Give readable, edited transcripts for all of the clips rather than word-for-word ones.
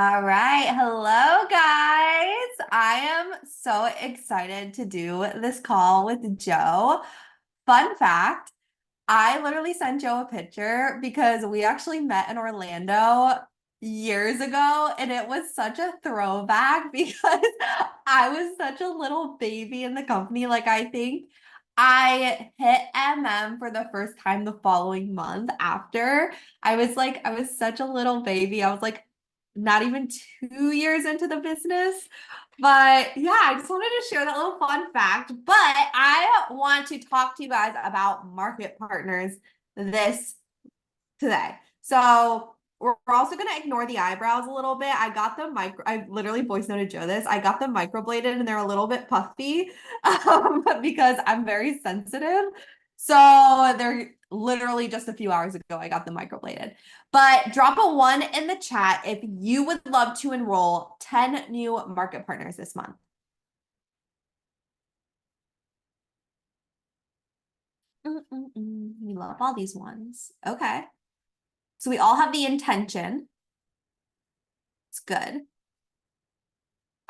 All right. Hello, guys. I am so excited to do this call with Jo. Fun fact, I literally sent Jo a picture because we actually met in Orlando years ago, and it was such a throwback because I was such a little baby in the company. Like, I think I hit MM for the first time the following month after. I was such a little baby. I was like not even 2 years into the business. But yeah, I just wanted to share that little fun fact. But I want to talk to you guys about market partners this today. So we're also going to ignore the eyebrows a little bit. I literally voice noted Jo this. I got them microbladed and they're a little bit puffy because I'm very sensitive. So they're literally just a few hours ago, I got them microbladed. But drop a 1 in the chat if you would love to enroll 10 new market partners this month. We love all these ones. Okay. So we all have the intention. It's good.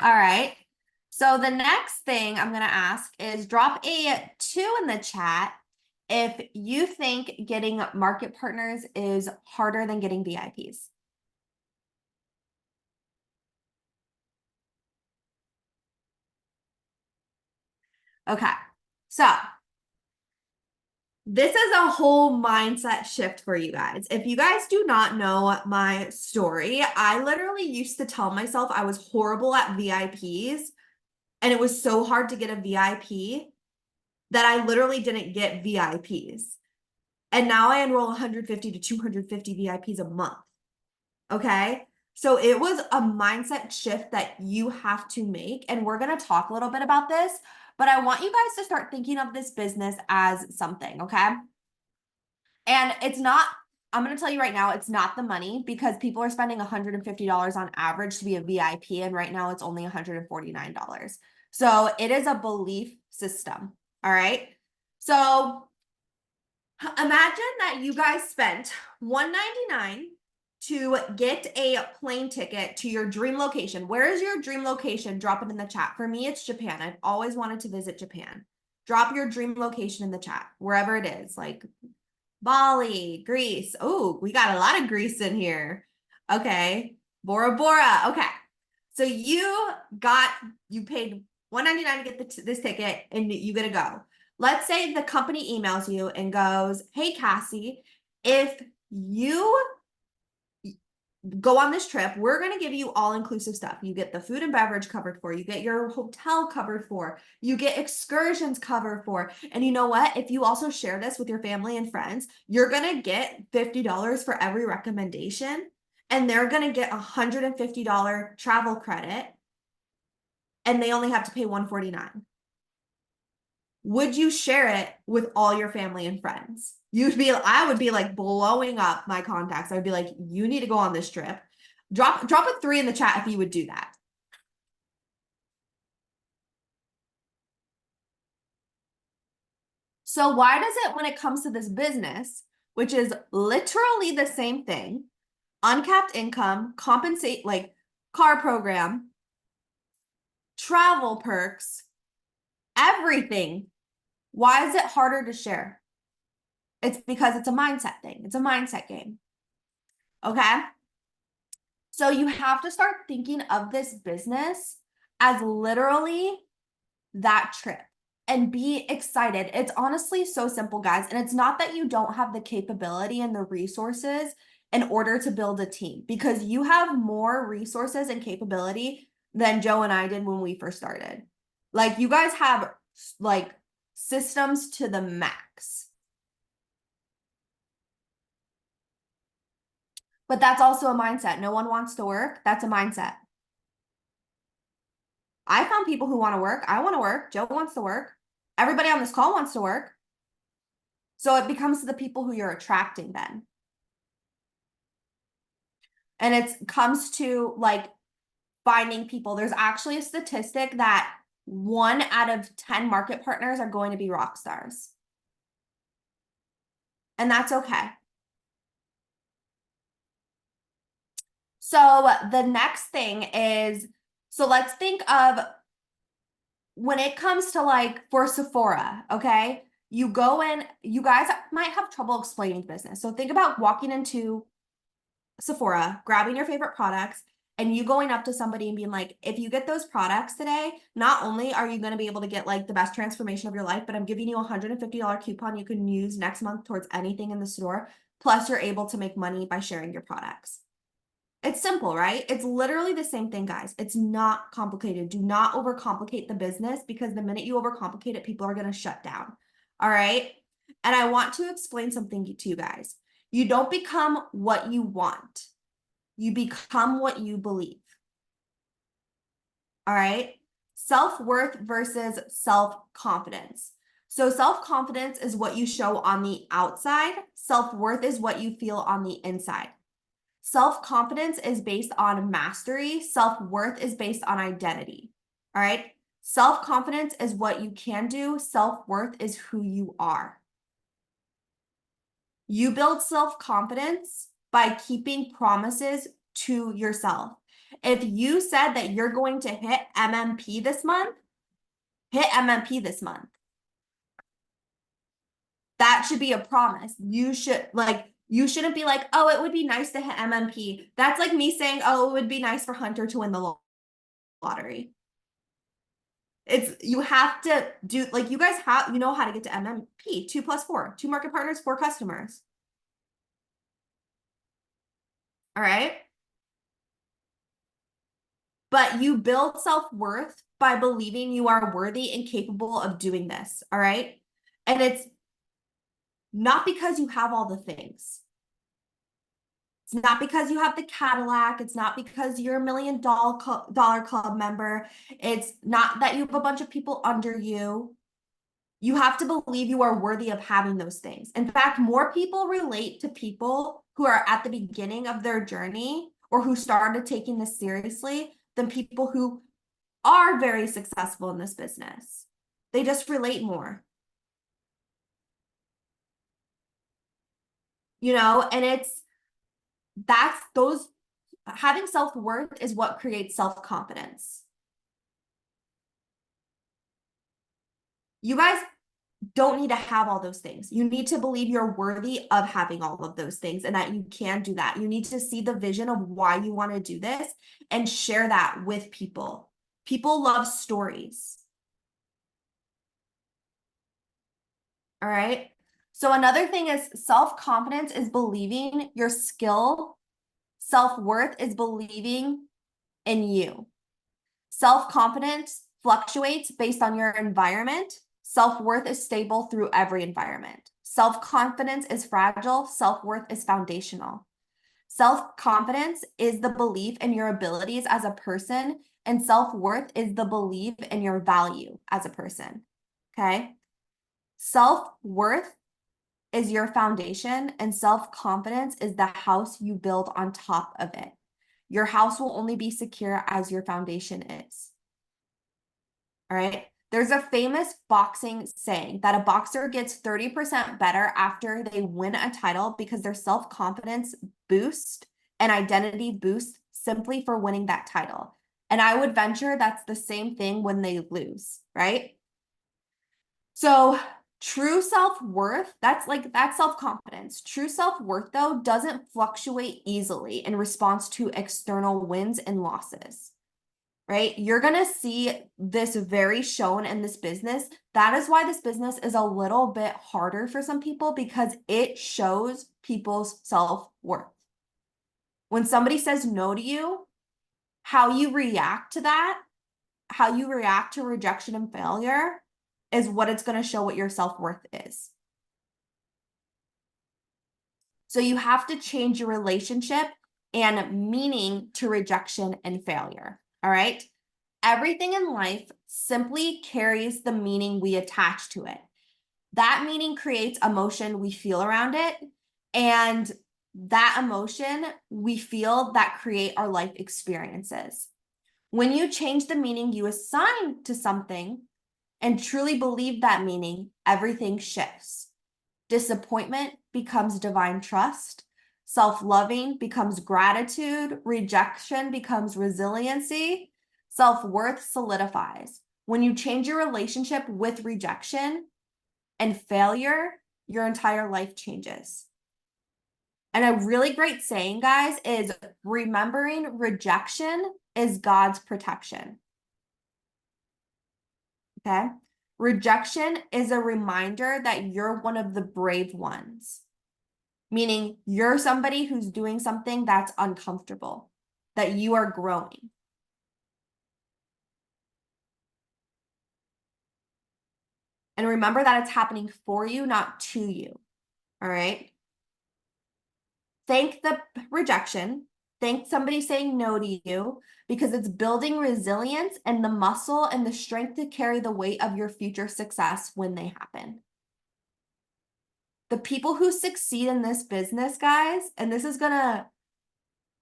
All right. So the next thing I'm going to ask is drop a 2 in the chat if you think getting market partners is harder than getting VIPs. Okay. So this is a whole mindset shift for you guys. If you guys do not know my story, I literally used to tell myself I was horrible at VIPs and it was so hard to get a VIP that I literally didn't get VIPs. And now I enroll 150 to 250 VIPs a month. Okay. So it was a mindset shift that you have to make. And we're going to talk a little bit about this, but I want you guys to start thinking of this business as something. Okay. And it's not, I'm going to tell you right now, it's not the money because people are spending $150 on average to be a VIP. And right now it's only $149. So it is a belief system. All right. So imagine that you guys spent $199 to get a plane ticket to your dream location. Where is your dream location? Drop it in the chat. For me, it's Japan. I've always wanted to visit Japan. Drop your dream location in the chat, wherever it is, like Bali, Greece. Oh, we got a lot of Greece in here. Okay. Bora Bora. Okay. So you paid $199 to get this ticket and you get to go. Let's say the company emails you and goes, hey, Cassie, if you go on this trip, we're going to give you all-inclusive stuff. You get the food and beverage covered for, you get your hotel covered for, you get excursions covered for. And you know what? If you also share this with your family and friends, you're going to get $50 for every recommendation. And they're going to get $150 travel credit. And they only have to pay $149. Would you share it with all your family and friends? I would be like blowing up my contacts. I'd be like, you need to go on this trip. Drop a 3 in the chat if you would do that. So why does it, when it comes to this business, which is literally the same thing, uncapped income, compensate, like car program, travel perks, everything, why is it harder to share? It's because it's a mindset thing. It's a mindset game. Okay. So you have to start thinking of this business as literally that trip and be excited. It's honestly so simple, guys. And it's not that you don't have the capability and the resources in order to build a team, because you have more resources and capability than Jo and I did when we first started. Like, you guys have like systems to the max. But that's also a mindset. No one wants to work. That's a mindset. I found people who want to work. I want to work. Jo wants to work. Everybody on this call wants to work. So it becomes the people who you're attracting then. And it comes to like finding people. There's actually a statistic that 1 out of 10 market partners are going to be rock stars. And that's okay. So the next thing is, so let's think of when it comes to like for Sephora, okay? You go in, you guys might have trouble explaining business. So think about walking into Sephora, grabbing your favorite products, and you going up to somebody and being like, if you get those products today, not only are you going to be able to get like the best transformation of your life, but I'm giving you a $150 coupon you can use next month towards anything in the store. Plus, you're able to make money by sharing your products. It's simple, right? It's literally the same thing, guys. It's not complicated. Do not overcomplicate the business, because the minute you overcomplicate it, people are going to shut down. All right. And I want to explain something to you guys. You don't become what you want. You become what you believe. All right. Self-worth versus self-confidence. So self-confidence is what you show on the outside. Self-worth is what you feel on the inside. Self-confidence is based on mastery. Self-worth is based on identity. All right. Self-confidence is what you can do. Self-worth is who you are. You build self-confidence by keeping promises to yourself. If you said that you're going to hit MMP this month, hit MMP this month. That should be a promise. You shouldn't be like, oh, it would be nice to hit MMP. That's like me saying, oh, it would be nice for Hunter to win the lottery. You have to do, like, you guys have, you know how to get to MMP, 2 + 4, 2 market partners, 4 customers. All right. But you build self-worth by believing you are worthy and capable of doing this. All right. And it's not because you have all the things. It's not because you have the Cadillac. It's not because you're a $1 million club member. It's not that you have a bunch of people under you. You have to believe you are worthy of having those things. In fact, more people relate to people who are at the beginning of their journey or who started taking this seriously than people who are very successful in this business. They just relate more. You know, and having self-worth is what creates self-confidence. You guys don't need to have all those things. You need to believe you're worthy of having all of those things and that you can do that. You need to see the vision of why you want to do this and share that with people. People love stories. All right. So another thing is self-confidence is believing your skill. Self-worth is believing in you. Self-confidence fluctuates based on your environment. Self-worth is stable through every environment. Self-confidence is fragile. Self-worth is foundational. Self-confidence is the belief in your abilities as a person, and self-worth is the belief in your value as a person. Okay? Self-worth is your foundation, and self-confidence is the house you build on top of it. Your house will only be secure as your foundation is. All right. There's a famous boxing saying that a boxer gets 30% better after they win a title because their self-confidence boost and identity boost simply for winning that title. And I would venture that's the same thing when they lose, right? So true self-worth, that's self-confidence. True self-worth, though, doesn't fluctuate easily in response to external wins and losses, right? You're going to see this very shown in this business. That is why this business is a little bit harder for some people, because it shows people's self-worth. When somebody says no to you, how you react to that, how you react to rejection and failure is what it's going to show what your self-worth is. So you have to change your relationship and meaning to rejection and failure. All right. Everything in life simply carries the meaning we attach to it. That meaning creates emotion we feel around it. And that emotion we feel that create our life experiences. When you change the meaning you assign to something and truly believe that meaning, everything shifts. Disappointment becomes divine trust. Self-loving becomes gratitude. Rejection becomes resiliency. Self-worth solidifies. When you change your relationship with rejection and failure, your entire life changes. And a really great saying, guys, is remembering rejection is God's protection. Okay? Rejection is a reminder that you're one of the brave ones, meaning you're somebody who's doing something that's uncomfortable, that you are growing. And remember that it's happening for you, not to you. All right? Thank the rejection. Thank somebody saying no to you, because it's building resilience and the muscle and the strength to carry the weight of your future success when they happen. The people who succeed in this business, guys, and this is gonna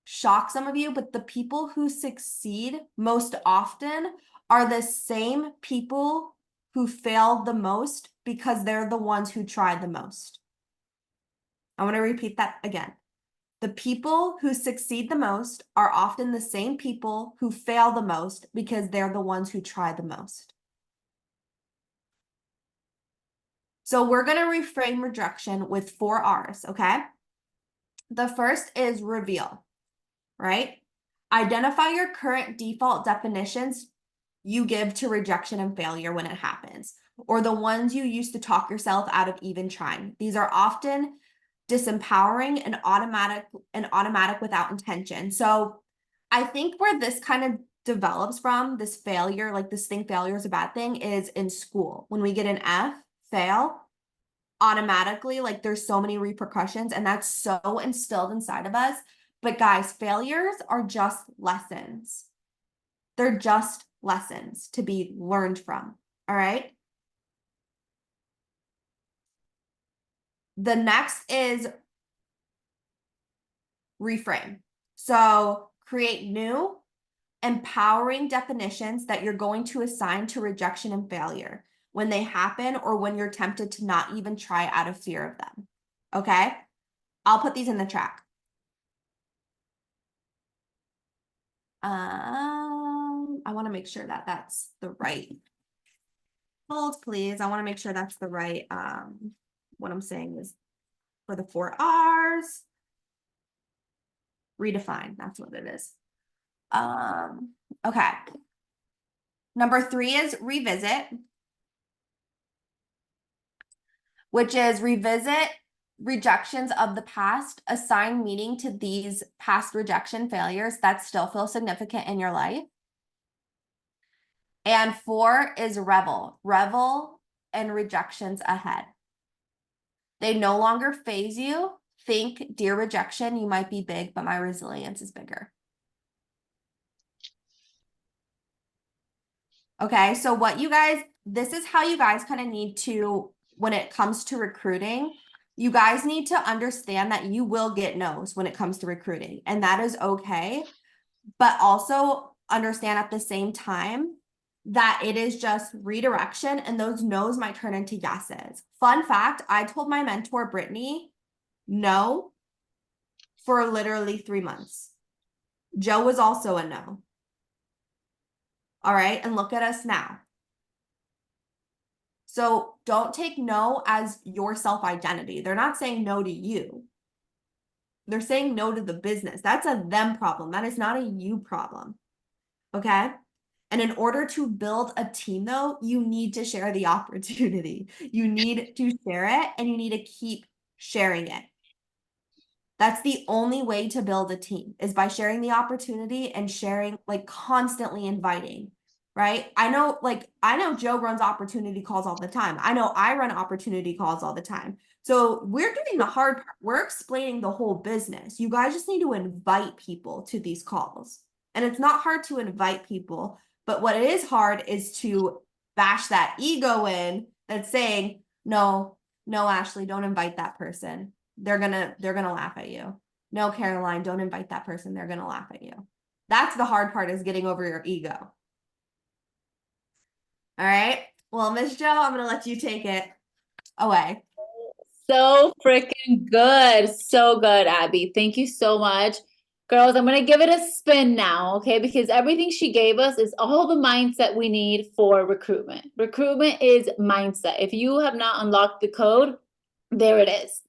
shock some of you, but the people who succeed most often are the same people who fail the most because they're the ones who tried the most. I want to repeat that again. The people who succeed the most are often the same people who fail the most because they're the ones who try the most. So we're going to reframe rejection with 4 R's, okay? The first is reveal, right? Identify your current default definitions you give to rejection and failure when it happens, or the ones you used to talk yourself out of even trying. These are often disempowering and automatic without intention. So I think where this kind of develops from, this failure, like this thing failure is a bad thing, is in school. When we get an F, fail, automatically, like there's so many repercussions, and that's so instilled inside of us. But guys, failures are just lessons. They're just lessons to be learned from. All right. The next is reframe. So create new, empowering definitions that you're going to assign to rejection and failure when they happen, or when you're tempted to not even try out of fear of them. Okay. I'll put these in the track. I want to make sure that that's the right. Hold, please. I want to make sure that's the right. What I'm saying is for the 4 R's. Redefine. That's what it is. Okay. Number 3 is revisit, which is revisit rejections of the past, assign meaning to these past rejection failures that still feel significant in your life. And 4 is revel in rejections ahead. They no longer phase you. Think, dear rejection, you might be big, but my resilience is bigger. Okay, so what you guys, this is how you guys kind of need to, when it comes to recruiting, you guys need to understand that you will get no's when it comes to recruiting, and that is okay. But also understand at the same time that it is just redirection, and those no's might turn into yeses. Fun fact, I told my mentor, Brittany, no for literally 3 months. Jo was also a no. All right, and look at us now. So don't take no as your self-identity. They're not saying no to you. They're saying no to the business. That's a them problem. That is not a you problem. Okay? And in order to build a team, though, you need to share the opportunity. You need to share it, and you need to keep sharing it. That's the only way to build a team, is by sharing the opportunity and sharing, like constantly inviting, right? I know Jo runs opportunity calls all the time. I know I run opportunity calls all the time. So we're doing the hard part. We're explaining the whole business. You guys just need to invite people to these calls. And it's not hard to invite people, but what it is hard is to bash that ego in that's saying, no, Ashley, don't invite that person. They're gonna laugh at you. No, Caroline, don't invite that person. They're gonna laugh at you. That's the hard part, is getting over your ego. All right. Well, Miss Jo, I'm gonna let you take it away. So freaking good. So good, Abby. Thank you so much. Girls, I'm going to give it a spin now, okay? Because everything she gave us is all the mindset we need for recruitment. Recruitment is mindset. If you have not unlocked the code, there it is.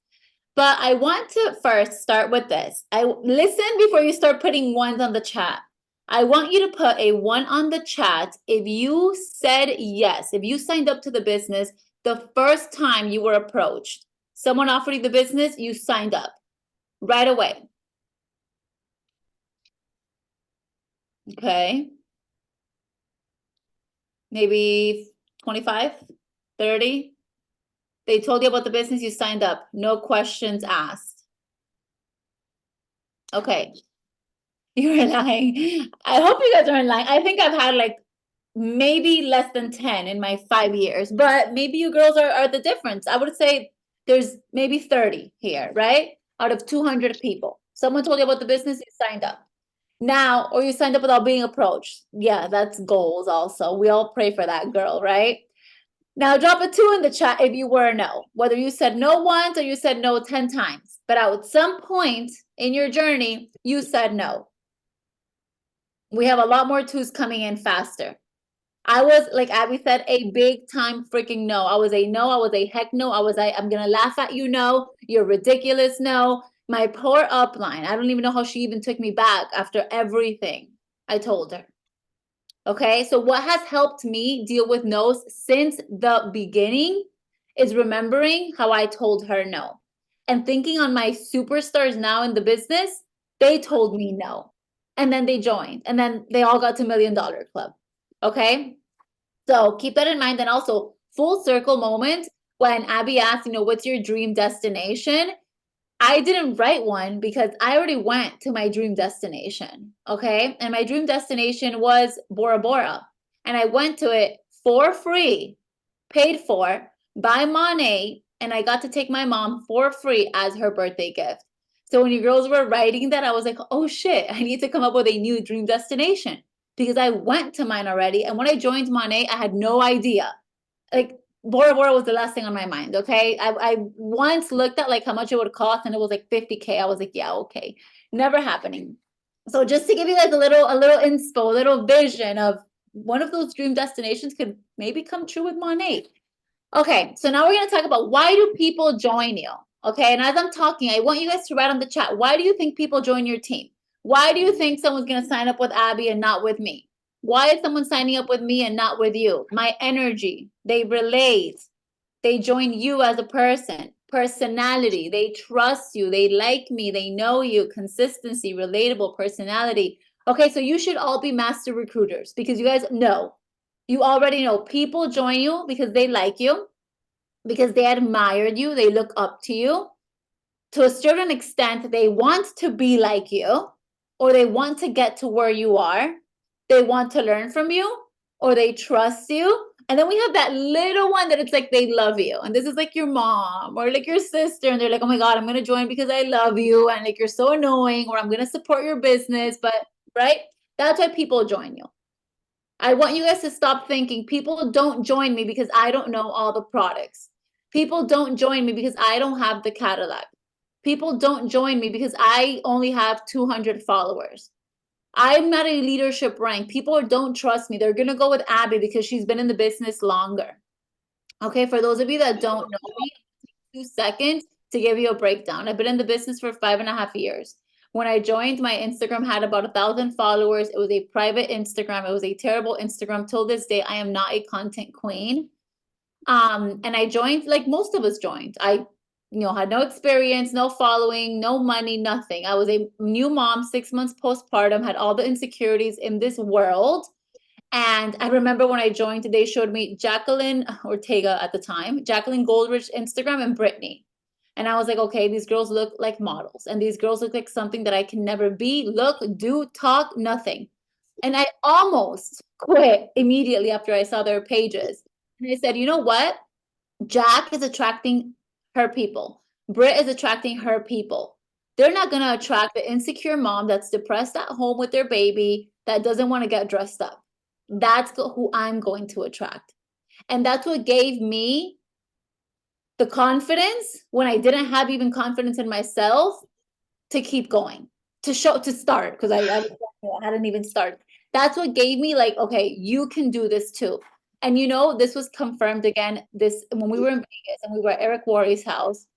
But I want to first start with this. I listen before you start putting ones on the chat. I want you to put a one on the chat if you said yes, if you signed up to the business the first time you were approached. Someone offered you the business, you signed up right away. Okay. Maybe 25, 30. They told you about the business, you signed up. No questions asked. Okay. You're lying. I hope you guys aren't lying. I think I've had like maybe less than 10 in my 5 years, but maybe you girls are the difference. I would say there's maybe 30 here, right? Out of 200 people. Someone told you about the business, you signed up. Now, or you signed up without being approached. Yeah, that's goals also. We all pray for that girl, right? Now drop a 2 in the chat if you were a no, whether you said no once or you said no 10 times. But at some point in your journey, you said no. We have a lot more 2s coming in faster. I was, like Abby said, a big time freaking no. I was a no. I was a heck no. I was I'm going to laugh at you, no. You're ridiculous, no. My poor upline. I don't even know how she even took me back after everything I told her. Okay, so what has helped me deal with no's since the beginning is remembering how I told her no. And thinking on my superstars now in the business, they told me no. And then they joined. And then they all got to $1 Million Club. Okay, so keep that in mind. And also, full circle moment when Abby asked, what's your dream destination? I didn't write one because I already went to my dream destination. Okay. And my dream destination was Bora Bora. And I went to it for free, paid for by Monet. And I got to take my mom for free as her birthday gift. So when you girls were writing that, I was like, oh shit, I need to come up with a new dream destination because I went to mine already. And when I joined Monet, I had no idea. Like Bora Bora was the last thing on my mind. Okay. I once looked at like how much it would cost and it was like 50K. I was like, yeah, okay. Never happening. So just to give you guys a little inspo, a little vision of one of those dream destinations could maybe come true with Monet. Okay, so now we're going to talk about why do people join you? Okay, and as I'm talking, I want you guys to write on the chat, why do you think people join your team? Why do you think someone's going to sign up with Abby and not with me? Why is someone signing up with me and not with you? My energy, they relate, they join you as a person, personality, they trust you, they like me, they know you, consistency, relatable personality. Okay, so you should all be master recruiters because you guys know, you already know people join you because they like you, because they admire you, they look up to you. To a certain extent, they want to be like you, or they want to get to where you are. They want to learn from you, or they trust you. And then we have that little one that it's like they love you. And this is like your mom or like your sister. And they're like, oh my God, I'm going to join because I love you. And like, you're so annoying, or I'm going to support your business. But, right? That's why people join you. I want you guys to stop thinking people don't join me because I don't know all the products. People don't join me because I don't have the Cadillac. People don't join me because I only have 200 followers. I'm not a leadership rank. People don't trust me. They're going to go with Abby because she's been in the business longer. Okay, for those of you that don't know me, 2 seconds to give you a breakdown. I've been in the business for 5.5 years. When I joined, my Instagram had about 1,000 followers. It was a private Instagram. It was a terrible Instagram. Till this day, I am not a content queen. And I joined like most of us joined. I had no experience, no following, no money, nothing. I was a new mom, 6 months postpartum, had all the insecurities in this world. And I remember when I joined, they showed me Jacqueline Ortega at the time, Jacqueline Goldrich Instagram, and Brittany. And I was like, okay, these girls look like models. And these girls look like something that I can never be, look, do, talk, nothing. And I almost quit immediately after I saw their pages. And I said, you know what? Jack is attracting her people. Britt is attracting her people. They're not going to attract the insecure mom that's depressed at home with their baby that doesn't want to get dressed up. That's who I'm going to attract. And that's what gave me the confidence when I didn't have even confidence in myself to keep going, to start, because I hadn't even started. That's what gave me like, okay, you can do this too. And you know, this was confirmed again, this when we were in Vegas and we were at Eric Worre's house.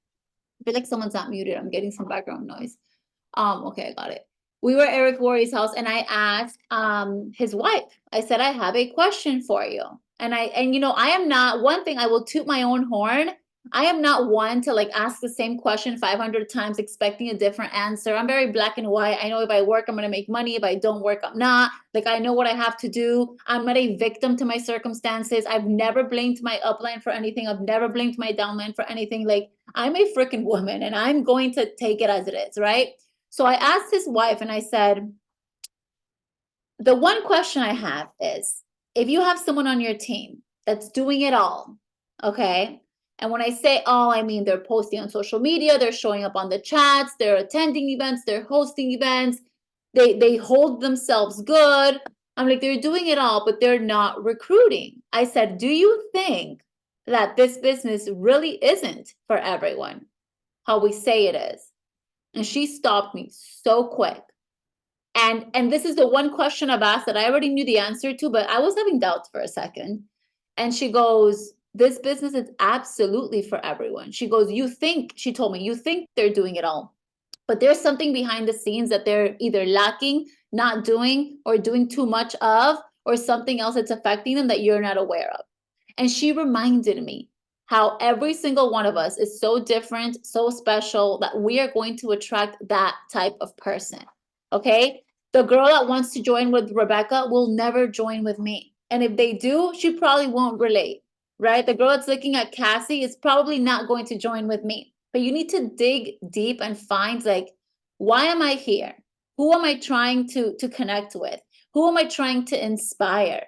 I feel like someone's not muted. I'm getting some background noise. Okay, I got it. We were at Eric Worre's house and I asked his wife, I said, I have a question for you. And you know, I am not one thing, I will toot my own horn. I am not one to like ask the same question 500 times expecting a different answer. I'm very black and white. I know if I work, I'm going to make money. If I don't work, I'm not. Like, I know what I have to do. I'm not a victim to my circumstances. I've never blamed my upline for anything. I've never blamed my downline for anything. Like, I'm a freaking woman and I'm going to take it as it is, right? So I asked his wife and I said, the one question I have is, if you have someone on your team that's doing it all, okay? And when I say all, I mean they're posting on social media, they're showing up on the chats, they're attending events, they're hosting events, they hold themselves good. I'm like, they're doing it all, but they're not recruiting. I said, do you think that this business really isn't for everyone, how we say it is? And she stopped me so quick. And this is the one question I've asked that I already knew the answer to, but I was having doubts for a second. And she goes, this business is absolutely for everyone. She goes, she told me, you think they're doing it all, but there's something behind the scenes that they're either lacking, not doing, or doing too much of, or something else that's affecting them that you're not aware of. And she reminded me how every single one of us is so different, so special, that we are going to attract that type of person. Okay? The girl that wants to join with Rebecca will never join with me. And if they do, she probably won't relate, right? The girl that's looking at Cassie is probably not going to join with me. But you need to dig deep and find, like, why am I here? Who am I trying to connect with? Who am I trying to inspire?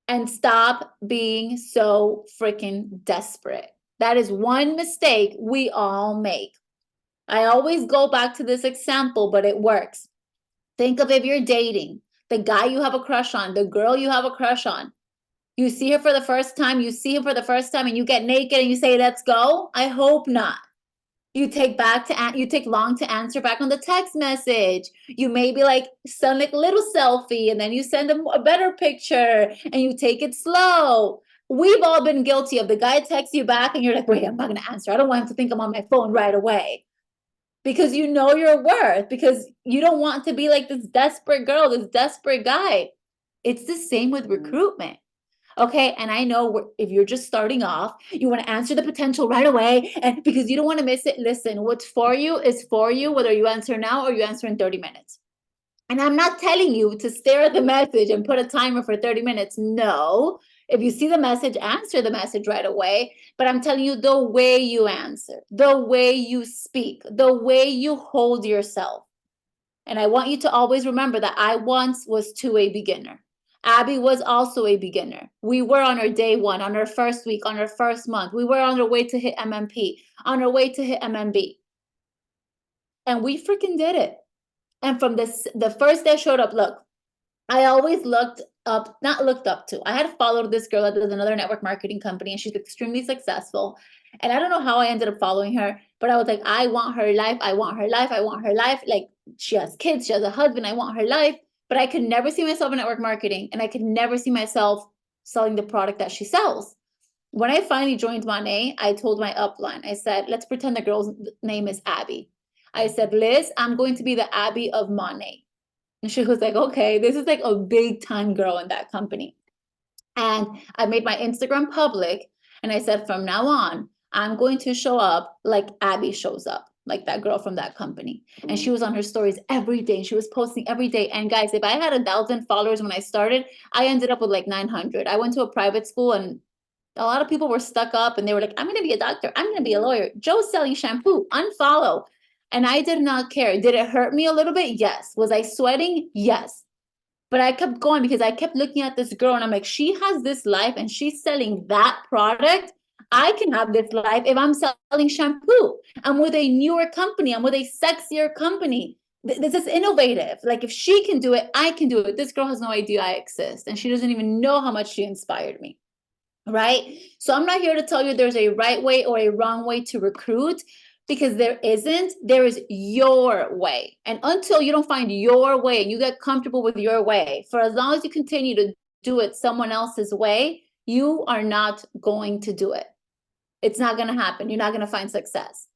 And stop being so freaking desperate. That is one mistake we all make. I always go back to this example, but it works. Think of if you're dating, the guy you have a crush on, the girl you have a crush on. You see her for the first time, you see him for the first time, and you get naked and you say, let's go. I hope not. You take long to answer back on the text message. You maybe like send like a little selfie and then you send them a better picture and you take it slow. We've all been guilty of the guy texts you back and you're like, wait, I'm not going to answer. I don't want him to think I'm on my phone right away. Because you know your worth, because you don't want to be like this desperate girl, this desperate guy. It's the same with recruitment. Okay. And I know if you're just starting off, you want to answer the potential right away. And because you don't want to miss it, listen, what's for you is for you, whether you answer now or you answer in 30 minutes. And I'm not telling you to stare at the message and put a timer for 30 minutes. No. If you see the message, answer the message right away. But I'm telling you, the way you answer, the way you speak, the way you hold yourself. And I want you to always remember that I once was too a beginner. Abby was also a beginner. We were on our day one, on our first week, on our first month. We were on our way to hit MMP, on our way to hit MMB. And we freaking did it. And from the first day I showed up, look, I always not looked up to. I had followed this girl that does another network marketing company and she's extremely successful. And I don't know how I ended up following her, but I was like, I want her life. I want her life. I want her life. Like, she has kids, she has a husband. I want her life. But I could never see myself in network marketing and I could never see myself selling the product that she sells. When I finally joined Monet, I told my upline, I said, let's pretend the girl's name is Abby. I said, Liz, I'm going to be the Abby of Monet. And she was like, okay, this is like a big time girl in that company. And I made my Instagram public and I said, from now on, I'm going to show up like Abby shows up, like that girl from that company. And she was on her stories every day. She was posting every day. And guys, if I had 1,000 followers when I started, I ended up with like 900. I went to a private school and a lot of people were stuck up and they were like, I'm going to be a doctor. I'm going to be a lawyer. Joe's selling shampoo. Unfollow. And I did not care. Did it hurt me a little bit? Yes. Was I sweating? Yes. But I kept going because I kept looking at this girl and I'm like, she has this life and she's selling that product. I can have this life if I'm selling shampoo. I'm with a newer company. I'm with a sexier company. This is innovative. Like, if she can do it, I can do it. This girl has no idea I exist. And she doesn't even know how much she inspired me. right? So I'm not here to tell you there's a right way or a wrong way to recruit, because there isn't. There is your way. And until you don't find your way and you get comfortable with your way, for as long as you continue to do it someone else's way, you are not going to do it. It's not going to happen. You're not going to find success.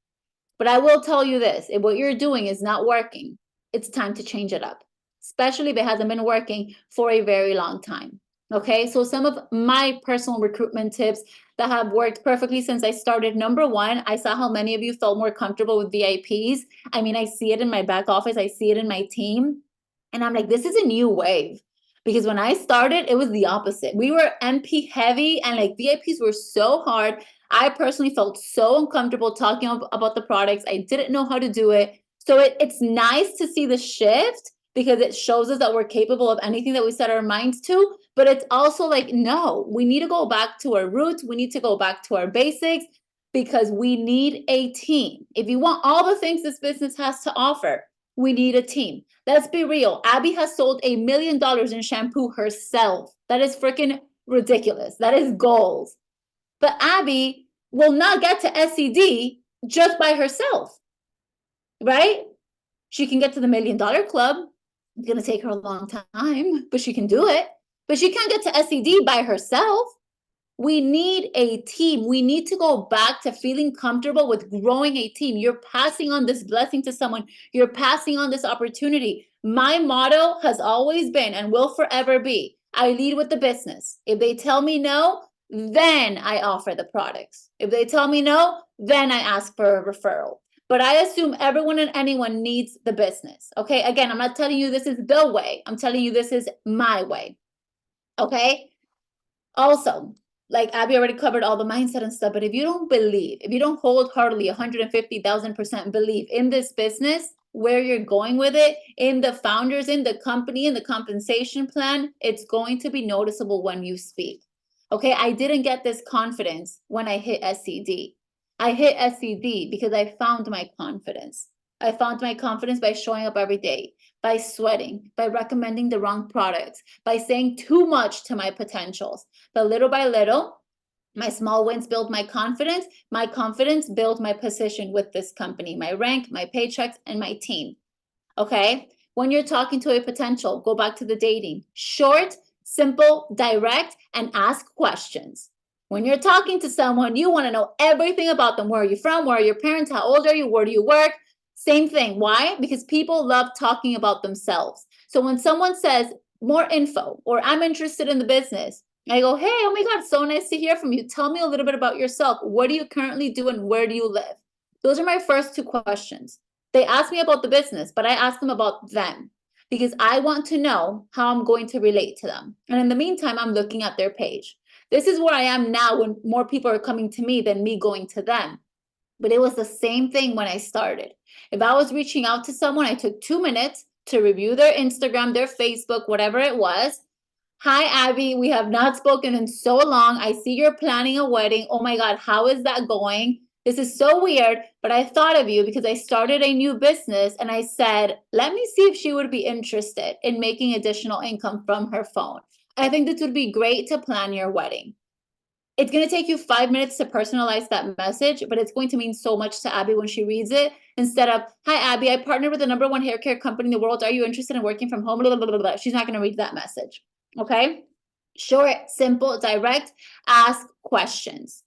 But I will tell you this, if what you're doing is not working, it's time to change it up, especially if it hasn't been working for a very long time. Okay, so some of my personal recruitment tips that have worked perfectly since I started. Number one, I saw how many of you felt more comfortable with VIPs. I mean, I see it in my back office, I see it in my team. And I'm like, this is a new wave. Because when I started, it was the opposite. We were MP heavy and like VIPs were so hard. I personally felt so uncomfortable talking about the products. I didn't know how to do it. So it's nice to see the shift because it shows us that we're capable of anything that we set our minds to. But it's also like, no, we need to go back to our roots. We need to go back to our basics because we need a team. If you want all the things this business has to offer, we need a team. Let's be real. Abby has sold $1 million in shampoo herself. That is freaking ridiculous. That is goals. But Abby will not get to SED just by herself, right? She can get to the $1 million club. It's going to take her a long time, but she can do it. But she can't get to SED by herself. We need a team. We need to go back to feeling comfortable with growing a team. You're passing on this blessing to someone. You're passing on this opportunity. My motto has always been and will forever be, I lead with the business. If they tell me no, then I offer the products. If they tell me no, then I ask for a referral. But I assume everyone and anyone needs the business. Okay. Again, I'm not telling you this is the way. I'm telling you this is my way. Okay. Also, like Abby already covered all the mindset and stuff, but if you don't believe, if you don't wholeheartedly 150,000% believe in this business, where you're going with it, in the founders, in the company, in the compensation plan, it's going to be noticeable when you speak. Okay, I didn't get this confidence when I hit SED. I hit SED because I found my confidence. I found my confidence by showing up every day, by sweating, by recommending the wrong products, by saying too much to my potentials. But little by little, my small wins build my confidence. My confidence built my position with this company, my rank, my paychecks, and my team. Okay? When you're talking to a potential, go back to the dating. Short, simple, direct, and ask questions. When you're talking to someone, you want to know everything about them. Where are you from? Where are your parents? How old are you? Where do you work? Same thing. Why? Because people love talking about themselves. So when someone says more info or I'm interested in the business, I go, hey, oh my God, so nice to hear from you. Tell me a little bit about yourself. What do you currently do and where do you live? Those are my first two questions. They ask me about the business, but I ask them about them because I want to know how I'm going to relate to them. And in the meantime, I'm looking at their page. This is where I am now when more people are coming to me than me going to them. But it was the same thing when I started. If I was reaching out to someone, I took 2 minutes to review their Instagram, their Facebook, whatever it was. Hi, Abby. We have not spoken in so long. I see you're planning a wedding. Oh my God, how is that going? This is so weird, but I thought of you because I started a new business and I said, let me see if she would be interested in making additional income from her phone. I think this would be great to plan your wedding. It's going to take you 5 minutes to personalize that message, but it's going to mean so much to Abby when she reads it. Instead of, hi, Abby, I partnered with the #1 hair care company in the world. Are you interested in working from home? Blah, blah, blah, blah. She's not going to read that message. Okay? Short, simple, direct, ask questions.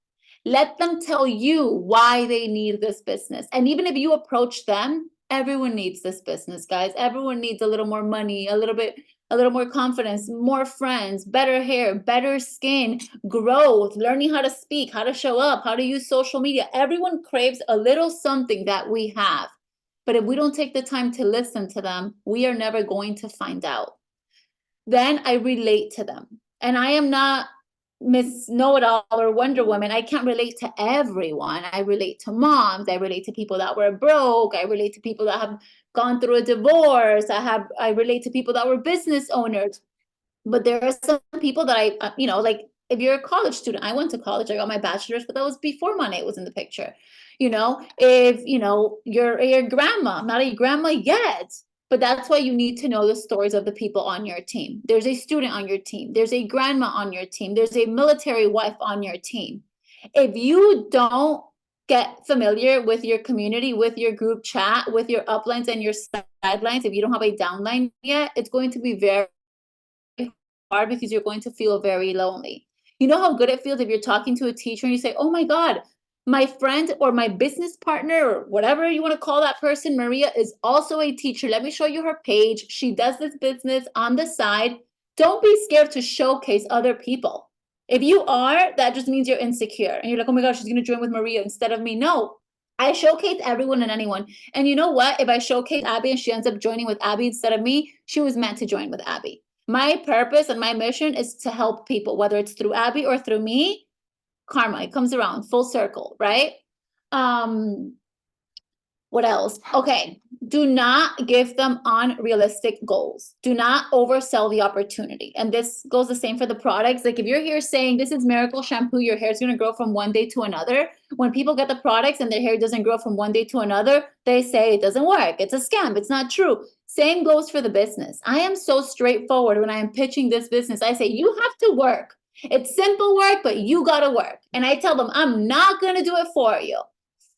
Let them tell you why they need this business. And even if you approach them, everyone needs this business, guys. Everyone needs a little more money, a little more confidence, more friends, better hair, better skin, growth, learning how to speak, how to show up, how to use social media. Everyone craves a little something that we have. But if we don't take the time to listen to them, we are never going to find out. Then I relate to them. And I am not Miss Know-It-All or Wonder Woman. I can't relate to everyone. I relate to moms. I relate to people that were broke. I relate to people that have gone through a divorce. I relate to people that were business owners. But there are some people that I, like if you're a college student, I went to college, I got my bachelor's, but that was before money was in the picture. If you're your grandma, I'm not a grandma yet. But that's why you need to know the stories of the people on your team. There's a student on your team. There's a grandma on your team. There's a military wife on your team. If you don't get familiar with your community, with your group chat, with your uplines and your sidelines, if you don't have a downline yet, it's going to be very hard because you're going to feel very lonely. You know how good it feels if you're talking to a teacher and you say, oh my God, my friend or my business partner or whatever you want to call that person, Maria, is also a teacher. Let me show you her page. She does this business on the side. Don't be scared to showcase other people. If you are, that just means you're insecure. And you're like, oh my gosh, she's going to join with Maria instead of me. No, I showcase everyone and anyone. And you know what? If I showcase Abby and she ends up joining with Abby instead of me, she was meant to join with Abby. My purpose and my mission is to help people, whether it's through Abby or through me. Karma, it comes around full circle, right? What else? Okay, do not give them unrealistic goals. Do not oversell the opportunity. And this goes the same for the products. Like if you're here saying this is miracle shampoo, your hair is going to grow from one day to another. When people get the products and their hair doesn't grow from one day to another, they say it doesn't work. It's a scam. It's not true. Same goes for the business. I am so straightforward when I am pitching this business. I say, you have to work. It's simple work, but you got to work. And I tell them, I'm not going to do it for you.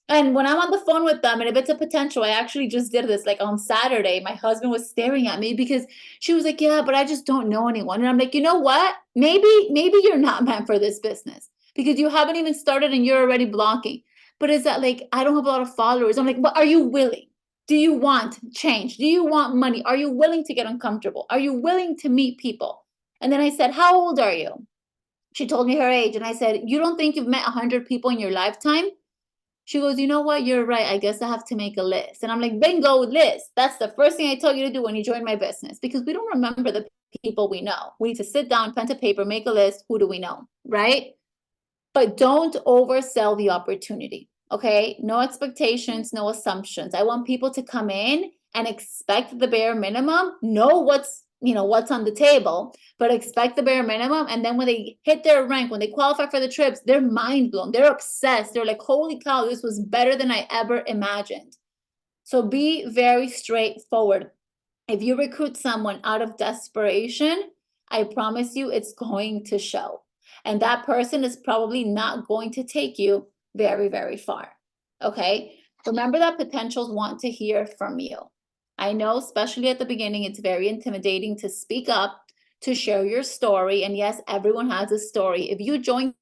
And when I'm on the phone with them, and if it's a potential, I actually just did this like on Saturday. My husband was staring at me because she was like, yeah, but I just don't know anyone. And I'm like, you know what? Maybe you're not meant for this business because you haven't even started and you're already blocking. But is that like, I don't have a lot of followers. I'm like, but are you willing? Do you want change? Do you want money? Are you willing to get uncomfortable? Are you willing to meet people? And then I said, how old are you? She told me her age. And I said, you don't think you've met 100 people in your lifetime? She goes, you know what? You're right. I guess I have to make a list. And I'm like, bingo, list. That's the first thing I tell you to do when you join my business because we don't remember the people we know. We need to sit down, pen to paper, make a list. Who do we know? Right? But don't oversell the opportunity. Okay? No expectations, no assumptions. I want people to come in and expect the bare minimum, know what's on the table, but expect the bare minimum. And then when they hit their rank, when they qualify for the trips, they're mind blown. They're obsessed. They're like, holy cow, this was better than I ever imagined. So be very straightforward. If you recruit someone out of desperation, I promise you it's going to show. And that person is probably not going to take you very, very far. Okay? Remember that potentials want to hear from you. I know, especially at the beginning, it's very intimidating to speak up, to share your story. And yes, everyone has a story. If you joined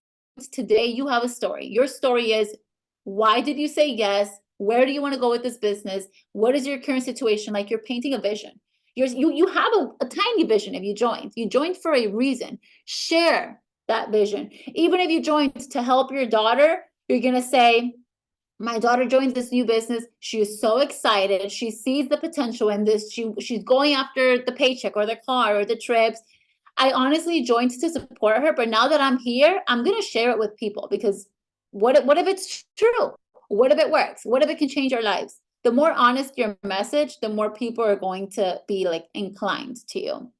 today, you have a story. Your story is, why did you say yes? Where do you want to go with this business? What is your current situation? Like you're painting a vision. You have a tiny vision if you joined. You joined for a reason. Share that vision. Even if you joined to help your daughter, you're going to say, my daughter joins this new business. She is so excited. She sees the potential in this. She's going after the paycheck or the car or the trips. I honestly joined to support her, but now that I'm here, I'm going to share it with people because what if it's true? What if it works? What if it can change our lives? The more honest your message, the more people are going to be like inclined to you.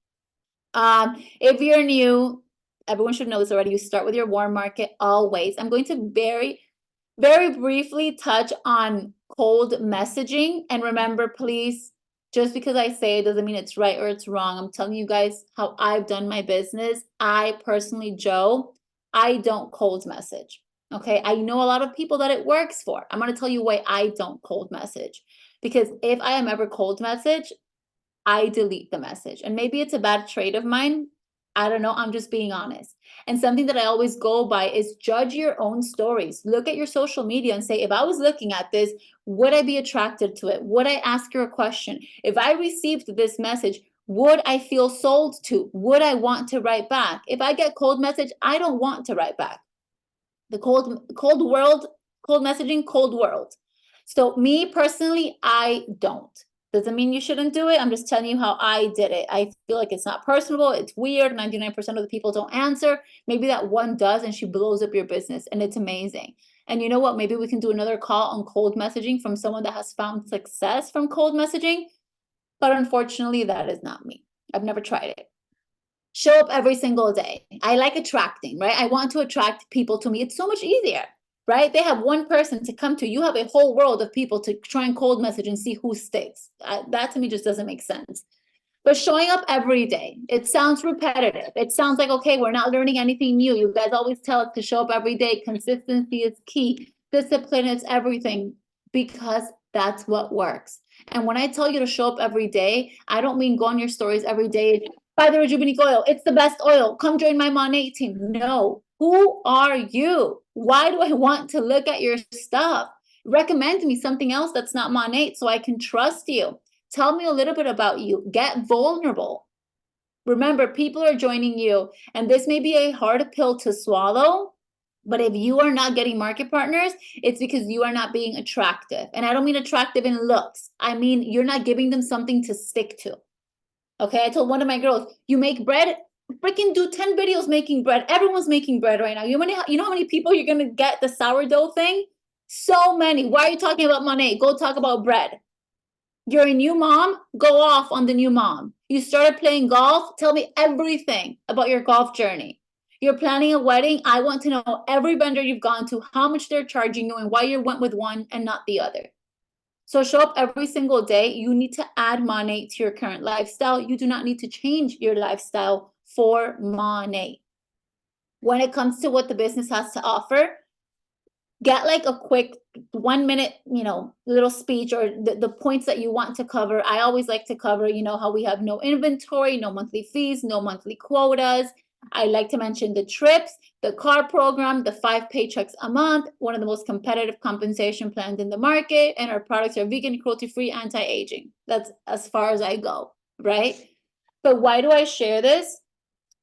If you're new, everyone should know this already. You start with your warm market always. I'm going to very briefly touch on cold messaging. And remember, please, just because I say it doesn't mean it's right or it's wrong. I'm telling you guys how I've done my business. I personally, Jo, I don't cold message. Okay. I know a lot of people that it works for. I'm going to tell you why I don't cold message. Because if I am ever cold message, I delete the message. And maybe it's a bad trait of mine. I don't know. I'm just being honest. And something that I always go by is judge your own stories. Look at your social media and say, if I was looking at this, would I be attracted to it? Would I ask her a question? If I received this message, would I feel sold to? Would I want to write back? If I get cold message, I don't want to write back. The cold messaging, cold world. So me personally, I don't. Doesn't mean you shouldn't do it. I'm just telling you how I did it. I feel like it's not personable. It's weird. 99% of the people don't answer. Maybe that one does and she blows up your business and it's amazing. And you know what? Maybe we can do another call on cold messaging from someone that has found success from cold messaging. But unfortunately, that is not me. I've never tried it. Show up every single day. I like attracting, right? I want to attract people to me. It's so much easier, right? They have one person to come to. You have a whole world of people to try and cold message and see who sticks. That to me just doesn't make sense. But showing up every day, it sounds repetitive. It sounds like, okay, we're not learning anything new. You guys always tell us to show up every day. Consistency is key. Discipline is everything, because that's what works. And when I tell you to show up every day, I don't mean go on your stories every day, buy the Rejuvenate oil. It's the best oil. Come join my Monat team. No. Who are you? Why do I want to look at your stuff? Recommend me something else that's not Monat so I can trust you. Tell me a little bit about you. Get vulnerable. Remember, people are joining you, and this may be a hard pill to swallow, but if you are not getting market partners, it's because you are not being attractive. And I don't mean attractive in looks. I mean, you're not giving them something to stick to. Okay, I told one of my girls, you make bread, freaking do 10 videos making bread. Everyone's making bread right now. You know how many people you're going to get the sourdough thing? So many. Why are you talking about Monat? Go talk about bread. You're a new mom, go off on the new mom. You started playing golf, tell me everything about your golf journey. You're planning a wedding, I want to know every vendor you've gone to, how much they're charging you, and why you went with one and not the other. So show up every single day. You need to add Monat to your current lifestyle. You do not need to change your lifestyle for Monat. When it comes to what the business has to offer, get like a quick 1 minute, little speech, or the points that you want to cover. I always like to cover, how we have no inventory, no monthly fees, no monthly quotas. I like to mention the trips, the car program, the 5 paychecks a month, one of the most competitive compensation plans in the market, and our products are vegan, cruelty-free, anti-aging. That's as far as I go, right? But why do I share this?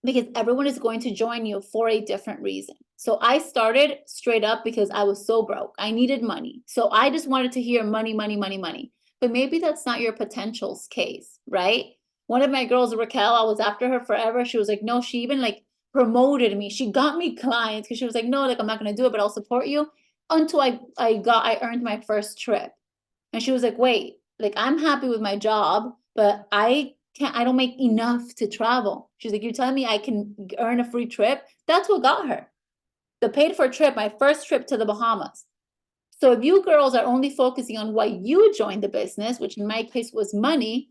Because everyone is going to join you for a different reason. So I started straight up because I was so broke. I needed money. So I just wanted to hear money, money, money, money. But maybe that's not your potential's case, right? One of my girls, Raquel, I was after her forever. She was like, no, she even like promoted me. She got me clients because she was like, no, like I'm not going to do it, but I'll support you, until I earned my first trip. And she was like, wait, like I'm happy with my job, but I don't make enough to travel. She's like, you're telling me I can earn a free trip? That's what got her. The paid for trip, my first trip to the Bahamas. So if you girls are only focusing on why you joined the business, which in my case was money,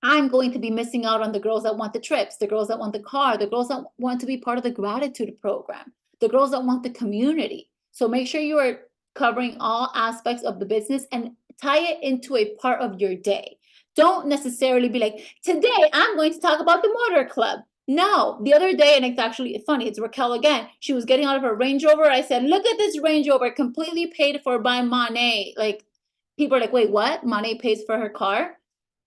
I'm going to be missing out on the girls that want the trips, the girls that want the car, the girls that want to be part of the gratitude program, the girls that want the community. So make sure you are covering all aspects of the business and tie it into a part of your day. Don't necessarily be like, today I'm going to talk about the motor club. No, the other day, and it's actually funny, it's Raquel again. She was getting out of her Range Rover. I said, look at this Range Rover, completely paid for by Monat. Like, people are like, wait, what? Monat pays for her car?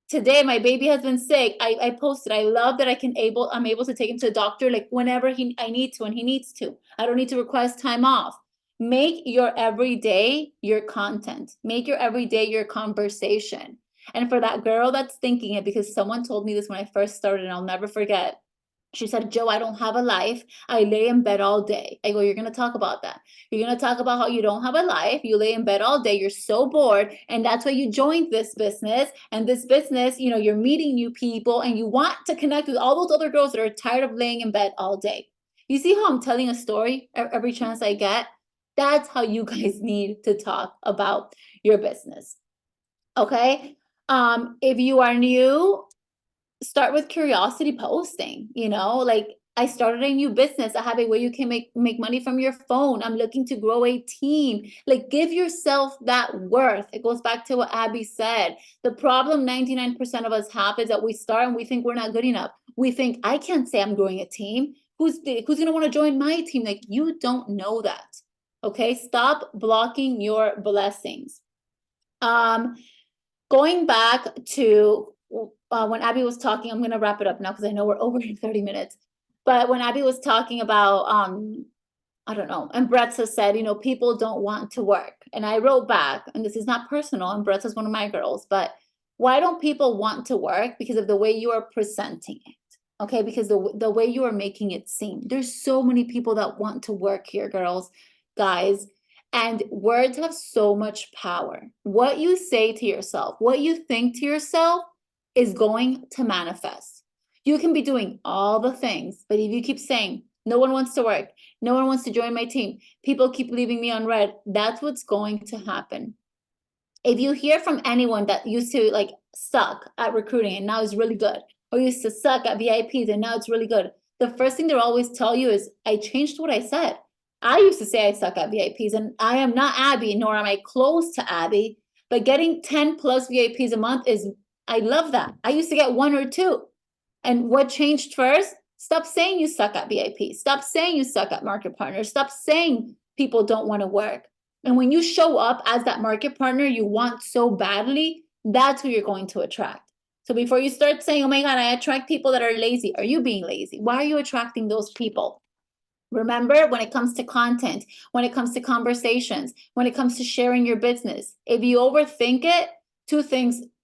Today, my baby has been sick. I posted, I love that I'm able to take him to the doctor like whenever I need to, and he needs to. I don't need to request time off. Make your everyday your content. Make your everyday your conversation. And for that girl that's thinking it, because someone told me this when I first started, and I'll never forget. She said, Jo, I don't have a life. I lay in bed all day. I go, you're going to talk about that. You're going to talk about how you don't have a life. You lay in bed all day. You're so bored. And that's why you joined this business. And this business, you're meeting new people and you want to connect with all those other girls that are tired of laying in bed all day. You see how I'm telling a story every chance I get? That's how you guys need to talk about your business. Okay? If you are new, start with curiosity posting. Like, I started a new business. I have a way you can make money from your phone. I'm looking to grow a team. Like, give yourself that worth. It goes back to what Abby said. The problem 99% of us have is that we start and we think we're not good enough. We think, I can't say I'm growing a team. Who's going to want to join my team? Like, you don't know that. Okay, stop blocking your blessings. Going back to when Abby was talking, I'm going to wrap it up now because I know we're over 30 minutes. But when Abby was talking about, I don't know, and Brett has said, people don't want to work. And I wrote back, and this is not personal, and Brett is one of my girls, but why don't people want to work? Because of the way you are presenting it. Okay, because the way you are making it seem. There's so many people that want to work here, girls, guys. And words have so much power. What you say to yourself, what you think to yourself is going to manifest. You can be doing all the things, but if you keep saying, No one wants to work. No one wants to join my team. People keep leaving me on red. That's what's going to happen. If you hear from anyone that used to like suck at recruiting and now is really good, or used to suck at VIPs and now it's really good, the first thing they'll always tell you is, I changed what I said. I used to say I suck at VIPs, and I am not Abby, nor am I close to Abby, but getting 10 plus VIPs a month is, I love that. I used to get 1 or 2. And what changed first? Stop saying you suck at VIPs. Stop saying you suck at market partners. Stop saying people don't want to work. And when you show up as that market partner you want so badly, that's who you're going to attract. So before you start saying, oh my God, I attract people that are lazy, are you being lazy? Why are you attracting those people? Remember, when it comes to content, when it comes to conversations, when it comes to sharing your business, if you overthink it,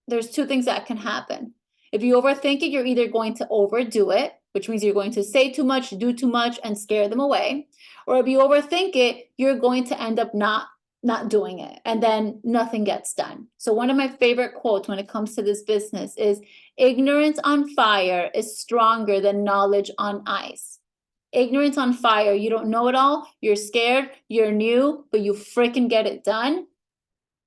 there's 2 things that can happen. If you overthink it, you're either going to overdo it, which means you're going to say too much, do too much, and scare them away. Or if you overthink it, you're going to end up not doing it, and then nothing gets done. So one of my favorite quotes when it comes to this business is, ignorance on fire is stronger than knowledge on ice. Ignorance on fire, you don't know it all, you're scared, you're new, but you freaking get it done,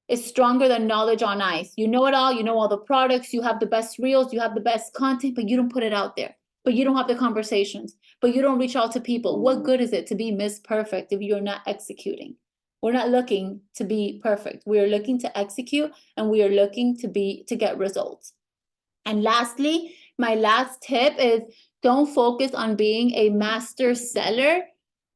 is stronger than knowledge on ice. You know it all, you know all the products, you have the best reels, you have the best content, but you don't put it out there. But you don't have the conversations, but you don't reach out to people. What good is it to be Miss Perfect if you're not executing? We're not looking to be perfect. We are looking to execute, and we are looking to get results. And lastly, my last tip is, don't focus on being a master seller.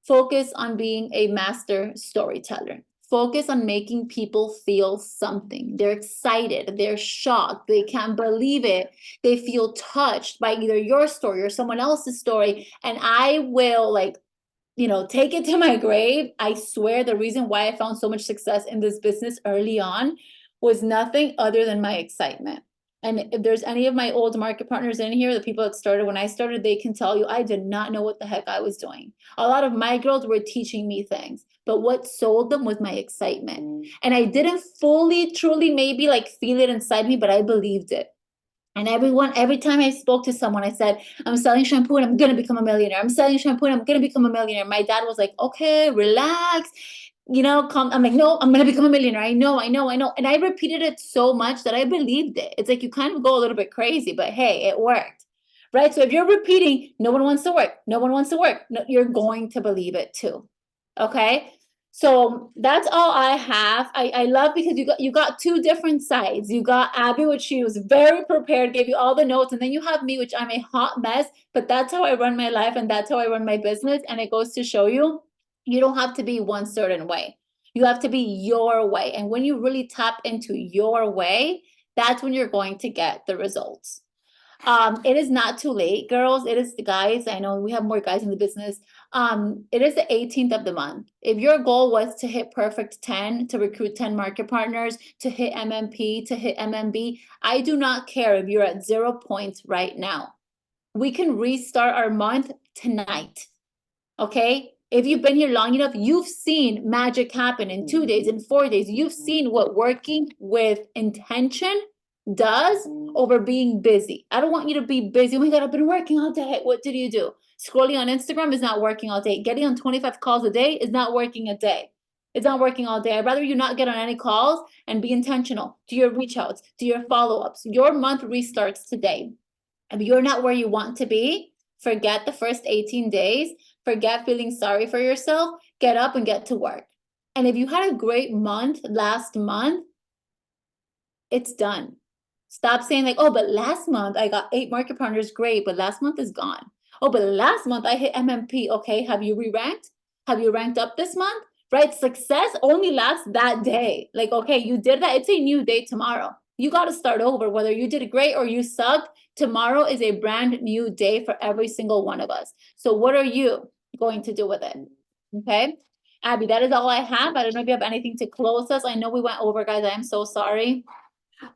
Focus on being a master storyteller. Focus on making people feel something. They're excited, they're shocked, they can't believe it. They feel touched by either your story or someone else's story. And I will take it to my grave. I swear the reason why I found so much success in this business early on was nothing other than my excitement. And if there's any of my old market partners in here, the people that started when I started, they can tell you I did not know what the heck I was doing. A lot of my girls were teaching me things, but what sold them was my excitement. And I didn't fully, truly, maybe feel it inside me, but I believed it. And every time I spoke to someone, I said, I'm selling shampoo and I'm going to become a millionaire. I'm selling shampoo and I'm going to become a millionaire. My dad was like, okay, relax. Calm. I'm like, no, I'm going to become a millionaire. I know. And I repeated it so much that I believed it. It's like you kind of go a little bit crazy, but hey, it worked. Right? So if you're repeating, no one wants to work. No one wants to work. No, you're going to believe it too. Okay? So that's all I have. I love because you got 2 different sides. You got Abby, which she was very prepared, gave you all the notes, and then you have me, which I'm a hot mess, but that's how I run my life and that's how I run my business. And it goes to show you, you don't have to be one certain way. You have to be your way. And when you really tap into your way, that's when you're going to get the results. It is not too late, girls. It is, guys. I know we have more guys in the business. It is the 18th of the month. If your goal was to hit perfect 10, to recruit 10 market partners, to hit MMP, to hit MMB, I do not care if you're at 0 points right now. We can restart our month tonight. Okay? If you've been here long enough, you've seen magic happen in 2 days, in 4 days. You've seen what working with intention does over being busy. I don't want you to be busy. Oh my God, I've been working all day. What did you do? Scrolling on Instagram is not working all day. Getting on 25 calls a day is not working a day. It's not working all day. I'd rather you not get on any calls and be intentional. Do your reach outs, do your follow-ups. Your month restarts today. If you're not where you want to be, forget the first 18 days. Forget feeling sorry for yourself. Get up and get to work. And if you had a great month last month, it's done. Stop saying oh, but last month I got 8 market partners. Great, but last month is gone. Oh, but last month I hit MMP. Okay, have you re-ranked? Have you ranked up this month? Right? Success only lasts that day. Okay, you did that. It's a new day tomorrow. You got to start over. Whether you did great or you sucked, tomorrow is a brand new day for every single one of us. So what are you going to do with it? Okay? Abby, that is all I have. I don't know if you have anything to close us. I know we went over, guys. I am so sorry.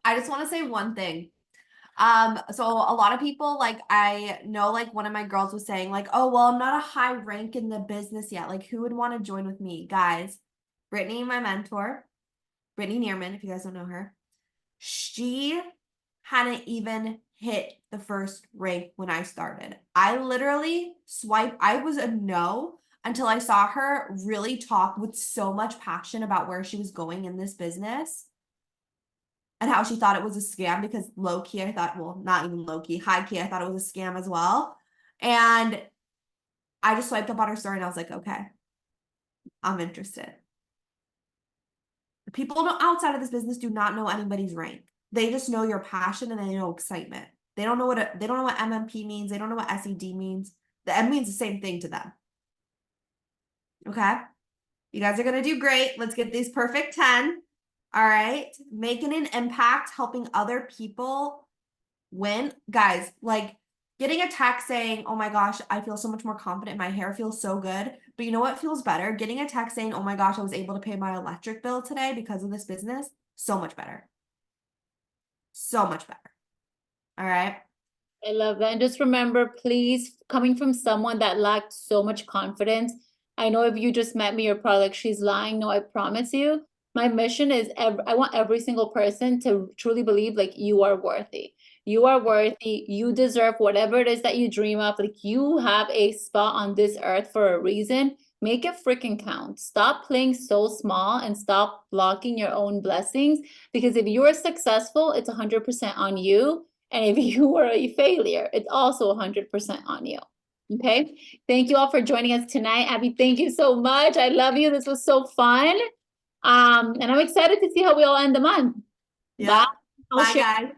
I just want to say one thing. So a lot of people, I know, one of my girls was saying, oh, well, I'm not a high rank in the business yet. Who would want to join with me? Guys, Brittany, my mentor, Brittany Neerman, if you guys don't know her, she hadn't even hit the first rank when I started. I literally I was a no until I saw her really talk with so much passion about where she was going in this business and how she thought it was a scam, because low key, I thought, well, not even low key, high key, I thought it was a scam as well. And I just swiped up on her story and I was like, okay, I'm interested. People outside of this business do not know anybody's rank. They just know your passion and they know excitement. They don't know what MMP means. They don't know what SED means. The M means the same thing to them. Okay? You guys are gonna do great. Let's get these perfect 10. All right. Making an impact, helping other people win. Guys, like getting a text saying, oh my gosh, I feel so much more confident. My hair feels so good. But you know what feels better? Getting a text saying, oh my gosh, I was able to pay my electric bill today because of this business. So much better. So much better. All right. I love that. And just remember, please, coming from someone that lacked so much confidence, I know if you just met me, you're probably like, she's lying. No, I promise you. My mission is I want every single person to truly believe like you are worthy. You are worthy. You deserve whatever it is that you dream of. Like you have a spot on this earth for a reason. Make it freaking count. Stop playing so small and stop blocking your own blessings. Because if you are successful, it's 100% on you. And if you are a failure, it's also 100% on you. Okay. Thank you all for joining us tonight. Abby, thank you so much. I love you. This was so fun. And I'm excited to see how we all end the month. Yeah. Bye. I'll Bye, share guys.